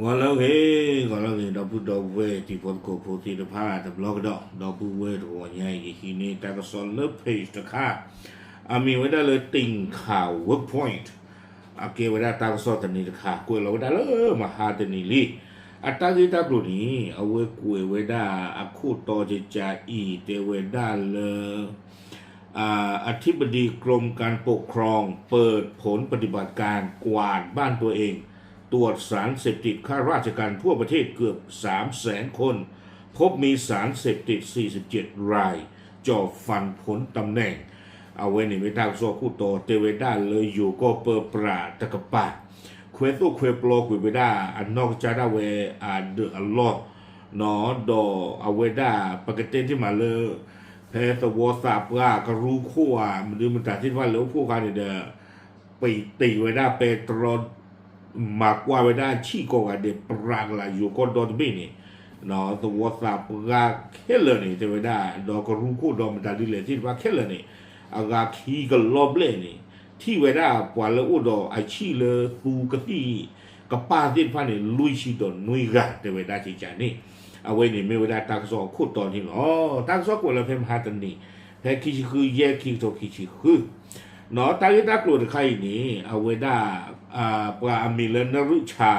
ngolong he da pu do we ti pon ko phu ti da pha da blog do pu we do nyai ki ni ta ko son le page ตะค่ามีไว้ได้เลยติ่งข่าว work point เกไว้ได้ตาก็สอนตะนี่ตะค่ากวยเราไว้ได้เลยมาหาตะนี่ลิอัตตาที่ตาปลุนี่เอาไว้กวยไว้ได้คู่ต่อจะจ่าอีเตไว้ได้เลยอธิบดีกรมการปกครองเปิดผลปฏิบัติการกวาดบ้านตัวเองตรวจสารเสพติดข้าราชการทั่วประเทศเกือบ 300,000 คนพบมีสารเสพติด 47 รายจ่อฟันผลตำแหน่งเอาไว้ในเวทาโซคู่โตเตเวด้าเลยอยู่ก็เปิดปราตะกปะเควตุเควปโลกุเวด้าอันนอกจากได้เวเดออัลลอฮ์นอดอเอาเวด้าปกติที่มาเลยเพตวสาปรากรู้คู่มันดูมันตัดที่ว่าแล้วคู่กันเนี่ยไปตีเวด้าเปโตรมากกว่าเวด้าชีโกกันเดปรากละอยู่ก็โดนไม่นี่นอตัวสาปราเคเลนี่เตเวด้าดอกรู้คู่ดอมันตัดที่เลยที่ว่าเคเลนี่อากาคีก็ลอบเล่นี่ที่เวลาปวดแล้วอุดไอชีเลตูกตีกับป้าที่พันนี่ลุยชีตอนนุยกะแต่เวลาที่จานี่เอาไว้นี่ไม่เวลาตักซอขุดตอนที่ตักซอกว่าเราเพิ่มหาตันนี่แพ้คิชิคือแยกคิโตคิชิคือเนาะตักที่ตักกลัวใครนี่เอาไว้ได้ปลามิเลนรุชา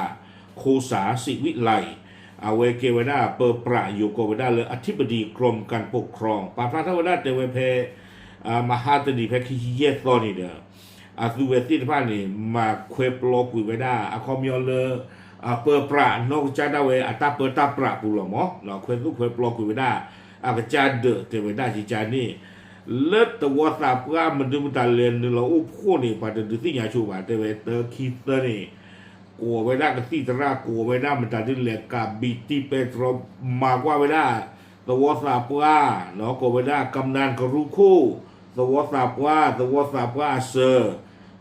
โคสาสิวิไลเอาไว้เกวดาเปิดประอยู่กวดาเลยอธิบดีกรมการปกครองปาพระเทวดาเตเวเพมหาตดีแพ้คิชิเยตอนนี่เด้อดูเวทีที่ผ่านนี่มาเควยปลอกไว้ได้คอมยอลเลยเปิดประนอกจากได้เวตาเปิดตาประปุโรมอเนาะเควยปลอกไว้ได้กระจายเดเทวดาจิจานี่เลิศตัวสาบว่ามันดูมันตาเรียนเราอุ้มพวกนี่ปัจจุบันที่ยาชูบาเทวเตอร์คีเตอร์นี่กลัวไว้ได้กับที่ตระกลัวไว้ได้มันตาที่เรียกกับบีตีเปโตรมากว่าไว้ได้ตัวสาบว่าเนาะกลัวไว้ได้กำนันก็รู้คู่ตัวสาบว่าเซอร์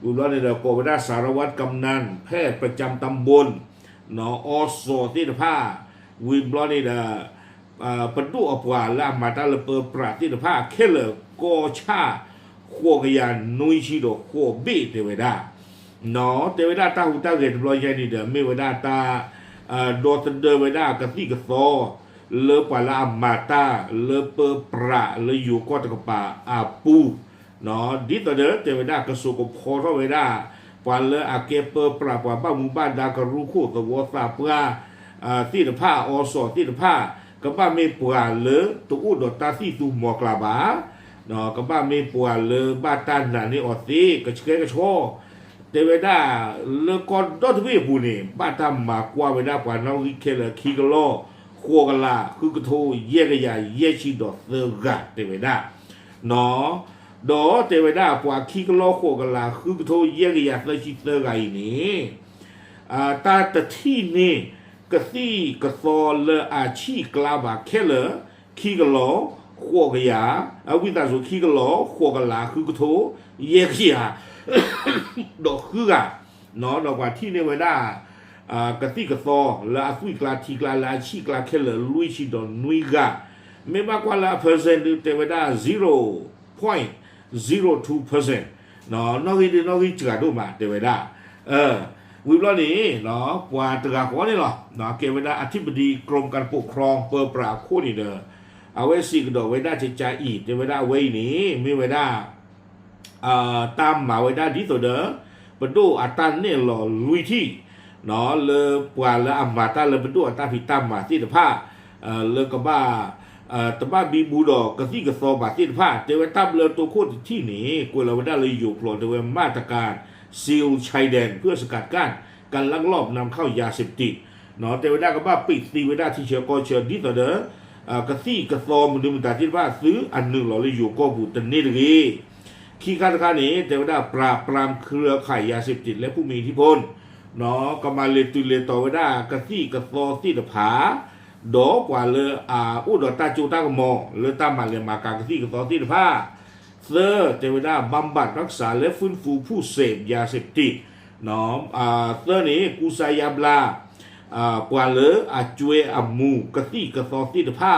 ดูแล้วในเด็กโกไปได้สารวัตรกำนันแพทย์ประจำตำบลเนาะอสที่ผ้าวิบล้อนี่เด้อประตูอปวาละมาตาเลเปอร์ปราที่ผ้าเคเลโกชาขัวกยันนุยชิโดขัวบีเทวดาเนาะเทวดาตาหูตาเกตบล้อยนี่เด้อไม่เวดาตาโดดเดินเวดากะที่กะโซเลปาละมาตาเลเปอร์ปราเลอยู่ก็ตะกปาปูเนาะดิตเดอเทวดากระสุกพอเทวดาปาเลอาเกเปอร์ปราปาบ้ามุบ้านดากรู้คู่ตัวสาปราที่ตะผ้าอสที่ตะผ้ากับบ้าเมปัวเลตัวอุดตาที่ตูหมอกลาบาเนาะกับบ้าเมปัวเลบ้าตันน่ะนี่ออตีกระเชกระโชเทวดาเลก่อนดอทเวปูนี่บ้าตามมากว่าเวดาปานองเคเลคีกโลขัวกลาคือกระโทเยกยาเยชิดอเซกะเทวดาเนาะดอเทวดาปว่าคีกโลขัวกลาคือกระโทเยกยาเซชิเซกะอีนี่ตาตะที่นี่กะซี่กะซอเลอาชีกลาบาเคเลคีกโลขัวกยาวิตาสุคีกโลขัวกลาคือกระโทเยกยาดอกคือกะเนาะดอกว่าที่เนี่ยเวลากะติกะซอลาฟุยกลาทีกลาลาชีกลาเคเลลุยชิดอนนุยกะไม่มากกว่าละเปอร์เซ็นต์เทวดา 0.02% เนาะนอกจากจกะดูมาเทวดาวิบล้อนี้เนาะกว่าตะกะขอนี่หรอเนาะเกวดาอธิบดีกรมการปกครองเปิดปราบคู่นี่เด้อเอาไว้สิกดอกไว้ได้ใจอีเทวดาไว้นี้มีไว้ได้ตามมาไว้ได้ที่ตัวเด้อประตูอัตันเนี่ยหล่อลุยที่เนาะเลปวาเลอัมมาตาเลประตูอัตาพิตามมาที่ตะผ้าเลกบ้าตะบ้าบีบูดอกกะที่กะซอบาที่ตะผ้าเทวดาเลตัวโคตรที่นี้กวยเราได้เลยอยู่โปรดเทวมาตรการซีลชายแดนเพื่อสกัดกั้นการลักลอบนำเข้ายาเสพติดเนาะเทวดาก็บ้าปิดตีเวดาที่เชียร์ก็เชียร์ที่ตัวเด้อกะที่กะซอมันดูมันตาที่ว่าซื้ออันหนึ่งเราเลยอยู่ก็บุตรนี่เลยขี้ข้ารานี้เทวดาปราบปรามเครือข่ายยาเสพติดและผู้มีอิทธิพลเนาะก็มาเลตุเลตอไว้ได้กะซี่กะซอที่ตะผาดอกกว่าเลยอุดตาจูตากมอเลยตามมาเลยมากากะซี่กะซอที่ตะผาเซอร์เทวดาบำบัดรักษาและฟื้นฟูผู้เสพยาเสพติดเนาะเซอร์นี้กุซายาบลากว่าเลยจวยมูกะซี่กะซอที่ตะผา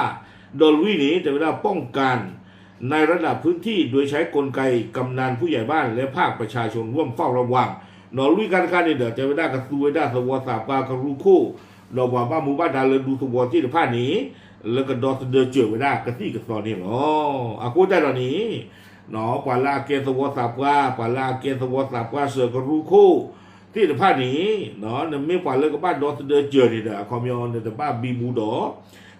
โดยวินี้เทวดาป้องกันในระดับพื้นที่โดยใช้กลไกกำนันผู้ใหญ่บ้านและภาคประชาชนร่วมเฝ้าระวังนอลุยการนี่เดี๋ยวจะไปได้กระทรวงได้สวสาปากระรู้คู่ เราว่าบ้ามูบ้าดาเลยดูตัวที่ผ้านี้แล้วก็ดอสเดอเจอไม่ได้กระที่กระสอนนี่หรออากูได้ตอนนี้เนาะปาลาเกสวสับว่าปาลาเกสวสับว่าเสือก็รู้คู่ที่ผ้านี้เนาะเนี่ยไม่ปาเลยก็บ้านดอสเดอเจอนี่เด้อคอมยอนเนี่ยแต่บ้าบีมูดอ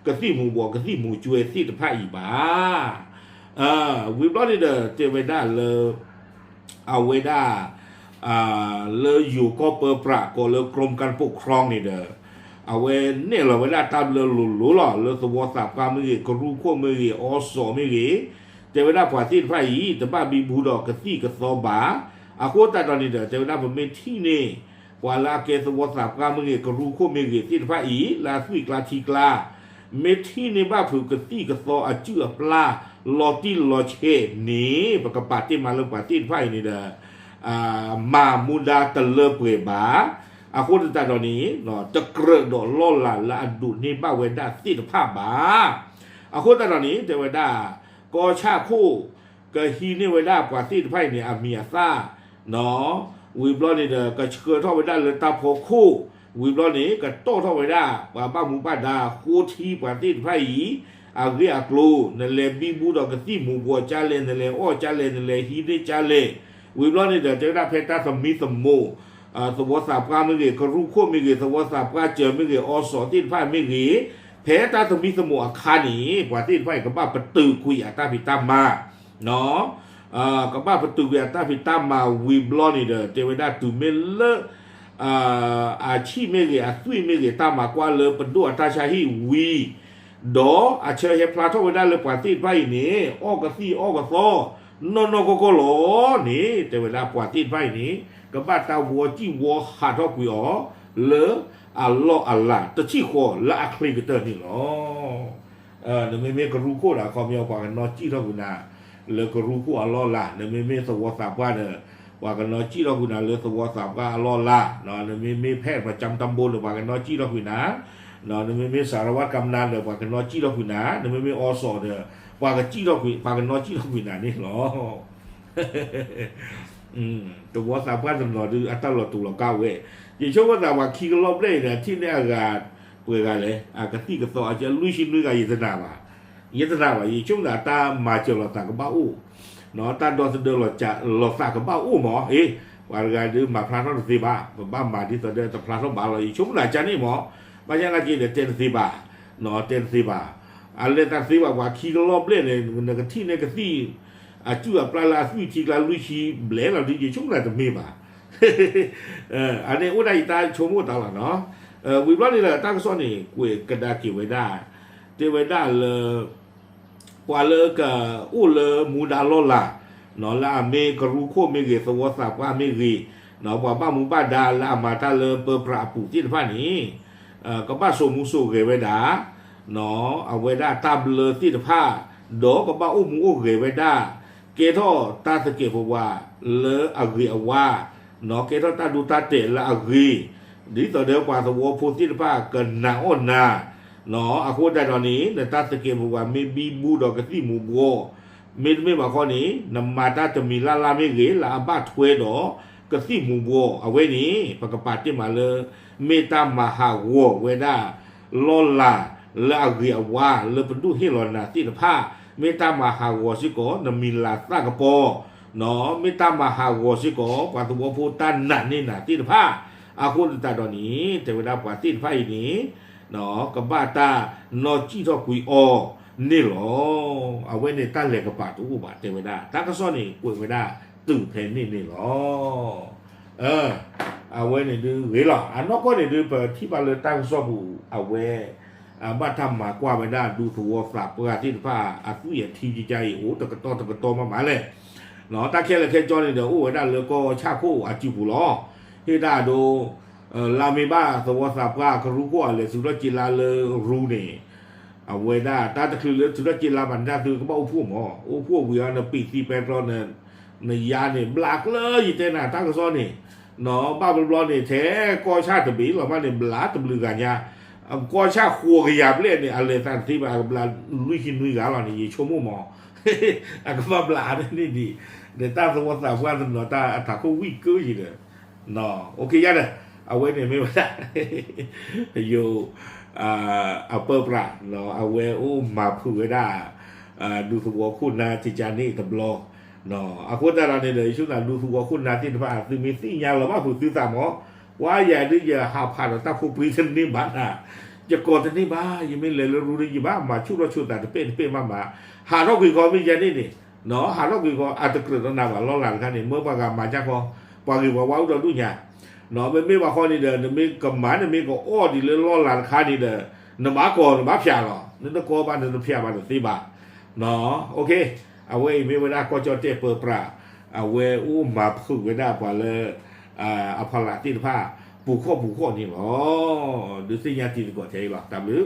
กระที่มูบัวกระที่มูจวยที่ผ้าอีบ้าวิบล้อนี่เด้อเจอไม่ได้เลยเอาไว้ได้เลยอยู่ก็เปิดประก็เลยกรมการปกครองนี่เด้อเอาไว้เนี่ยเราเวลาตามเลยหลุหล่อเลยสวอสับการมือก็รู้ขั้วมืออสอมือแต่เวลาผ่าที่ไฟแต่บ้าบีบูดอกกระที่กระซอบาอาโคตาตอนนี้เด้อแต่เวลาผมเป็นที่นี่ว่าลาเกสวอสับการมือก็รู้ขั้วมือที่ไฟลาสุยกลาทีกลาเมที่ในบ้าผูกกระที่กระซออาจื้อปลาลอที่ลอเชนี่ปกปัดที่มาเรื่องปัดที่ไฟนี่เด้อมามุดาตะเลเปบาอาคนตาตอนนี้เนาะจะเกระดอล่อหลานละดุนี่บ้าเวด้าที่ภาพบาอาคนตาตอนนี้เจเวด้าก็ชาคู่ก็ฮีนี่เวด้ากว่าที่ไพ่เนี่ยเมียซ่าเนาะวิบล้อนี่เด้อก็เกิดท่อเวด้าเลยตาโพคู่วิบล้อนี้ก็โตท่อเวด้าว่าบ้ามูบ้าดาคู่ที่กว่าที่ไพ่อาเรียกลูนั่นแหละบีบูดอกก็ที่หมู่บัวจ้าเลนนั่นแหละอ้อจ้าเลนนั่นแหละฮีนี่จ้าเลวิบล้อนี่เด้อเจได้เพชรตาสมิสมโมสวสาบกาไม่เกี่ยก็รู้ขั้วไม่เกี่ยสวสาบกาเจอไม่เกี่ยอสอที่ไพ่ไม่เกี่ยเพชรตาสมิสมโมอาคานีกว่าที่ไพ่กับบ้าประตูคุยอัตตาพิตามมาเนาะกับบ้าประตูคุยอัตตาพิตามมาวิบล้อนี่เด้อเจได้ตุเมลอาชีพไม่เกี่ยอาสุยไม่เกี่ยตามมากว่าเลยประตูอัตตาชาฮีวีดออาเชเฮพลาทไว้ได้เลยกว่าที่ไพ่นี่อ้อกระซี่อ้อกระซ้อนนโกโกโหลนี่แต่เวลากว่าที่ไพ่นี้ก็บ้าตาวัวจี้วัวหาทอกุยอ๋อเลออัลลอฮ์อัลลาตะชี้ขัวละอัคลีกเตอร์นี่หรอเนี่ยไม่ก็รู้คู่ละความยาวกว่ากันนอจี้ทอกุนาเลอก็รู้คู่อัลลอฮ์ละเนี่ยไม่สวอสาบว่าเนี่ยว่ากันนอจี้ทอกุนาเลอสวอสาบว่าอัลลอฮ์ละเนาะเนี่ยไม่แพทย์ประจำตำบลหรือว่ากันนอจี้ทอกุนาเนาะเนี่ยไม่สารวัตรกำนันหรือว่ากันนอจี้ทอกุนาเนี่ยไม่อสเนี่ยว่ากันจี้ทอกุว่ากันนอจี้ทอกุนานี่หรอตัวสามารถจำนวนดูอัตราตัวเราเก้าเว้ยอย่างเช่นว่าแต่ว่าขี่รอบได้เนี่ยที่ในอากาศเปิดกันเลยอากาศที่กระต่ออาจจะลุยชินลุยกันยิ่งจะหนาว่าอย่างช่วงหน้าตามาเจอเราต่างกับบ้าอู้เนาะตาดอนเสด็จเราจะเราต่างกับบ้าอู้หมอว่าการดูมาพลาดท้องสีบ้าบ้ามาที่เสด็จแต่พลาดท้องบ้าเราช่วงหน้าจะนี่หมอบางอย่างก็จีเนี่ยเต็นสีบ้าเนาะเต็นสีบ้าอะไรต่างสีบ้าว่าขี่รอบเล่นเนี่ยในกที่ในกที่จู่ปลาลาสุยทีกลาลุยชีเบลเราดีช่วงไหนจะมีบ่าอันนี้อุดายตาชมอุตาละเนาะวิบล้อนี่แหละตั้งซ้อนนี่กุยกระดาษกี่ไว้ได้เทไว้ได้เลยกว่าเลยกับเลยมูดาโลละเนาะละเมกรู้โคเมเกสวสับว่าเมกีเนาะว่าบ้ามูบ้าดาละมาตาเลยเปิดประปุที่ท่านี้ก็บ้าโซมุสุเกไว้ได้เนาะเอาไว้ได้ตามเลยที่ท่าดอกก็บ้ามูเกไว้ได้เกทอตาสเกพว่าเลออกีอว่าเนาะเกทอตาดูตาเตละอกีดีต่อเดียวกว่าสวอพูที่ผ้าเกินนาอ้นนาเนาะอาคูได้ตอนนี้ในตาสเกพว่าไม่บีบูดอกกที่มูบัวไม่มาข้อนี้นำมาตาจะมีลาลาไม่เกลาบ้าถวยดอกกที่มูบัวเอาไว้นี้ปกปัดที่มาเลยเมตามาหาวัวเวด้าลอลาละอกีอว่าเลอเป็นดูให้หลอนนาที่ผ้าเมตามหาวสิโกนมิลาตากปอเนาะเมตามหาวสิโกปาตุโมพูตันนั่นนี่นะที่ผ้าอาคุณตาดอนี้แต่เวลาปาที่ผ้าอีนี้เนาะกับบ้าตานอจีทอกุยอนี่หรอเอาไว้ในตั้งเหล็กกับปาตุกุบาแต่เวลาตากระซ้อนนี่กุยเวลาตื่นเพลนนี่หรอเอาไว้ในดื้อเวลาอันนอกก็ในดื้อเปิดที่บาเลยตั้งซ้อบูเอาไว้บ้านทำมากว่าไม่ได้ดูถูกฝากเพื่อที่ผ้าอาคุยทีใจโอ้ตะกะโตมาหมาเลยเนาะตาแค่เลยแค่จอนี่เดี๋ยวโอ้ได้เลยก็ชาคู่อาจิบุล้อที่ได้ดูลาเมบ้าสวัสดิ์ผ้าครู้ว่าเลยสุรจิลาเลยรู้เนี่ยเอาไว้ได้ตาตะคือเลยสุรจิลาบันดาคือก็บอกผู้หมอโอ้พวกเวียนปีที่เป็นร้อนเนี่ยในยาเนี่ยบลักเลยยี่เต้น่ะตั้งกระซ้อนนี่เนาะบ้าเป็นร้อนเนี่ยแท้ก็ชาติบีหรือว่าเนี่ยบลักตะลือกันยาก็ชาขัวขยับเล่นเนี่ยอะไรต่างที่มาบลาลุยหินลุยกาเราเนี่ยชั่วโมงหมอก็มาบลาเนี่ยดีเดี๋ยวตาสวัสดิ์ว่าสำนวนตาถ้าเขาวิ่งก็ยิ่งเนาะโอเคยันเลย เอาไว้เนี่ยไม่ได้อยู่เอาเปิลปราเนาะเอาไว้มาพูดไว้ได้ดูตัวคุณนาจิจานี่ตำลอเนาะอาคุณดาราเนี่ยเลยช่วงนั้นดูตัวคุณนาที่ว่าคือมีสิ่งยาวหรือว่าผู้ซื้อสามอ๋อว่าอย่าดื้ออย่าหาผ่านตาผู้ปรีชันนี่บ้านอ่ะจะกอดทันนี่บ้ายังไม่เลยรู้ดีบ้ามาชุดเราชุดแต่เป็นมาหาเราคุยกันไม่ยันนี่เนาะหาเราคุยกันอาจจะเกิดนานว่าเราหลังกันเนี่ยเมื่อประกาศมาจากพอปากิว่าว้าวเราดูเนี่ยเนาะไม่ว่าข้อนี้เดินไม่กำหมายไม่ก็อ้อดีเลยล้อหลังค้านี่เดินนมาก่อนมาเพียหรอนั่นตะโกบ้านนั่นเพียบ้านตีบ้าเนาะโอเคเอาไว้ไม่เวลาก็จะเจ็บเปิดปลาเอาไว้มาพูดไว้ได้กว่าเลยอภาระที่ผ้าผูกข้อนี่อ๋อดูสิยาตีกว่าใจหรอกตามหรือ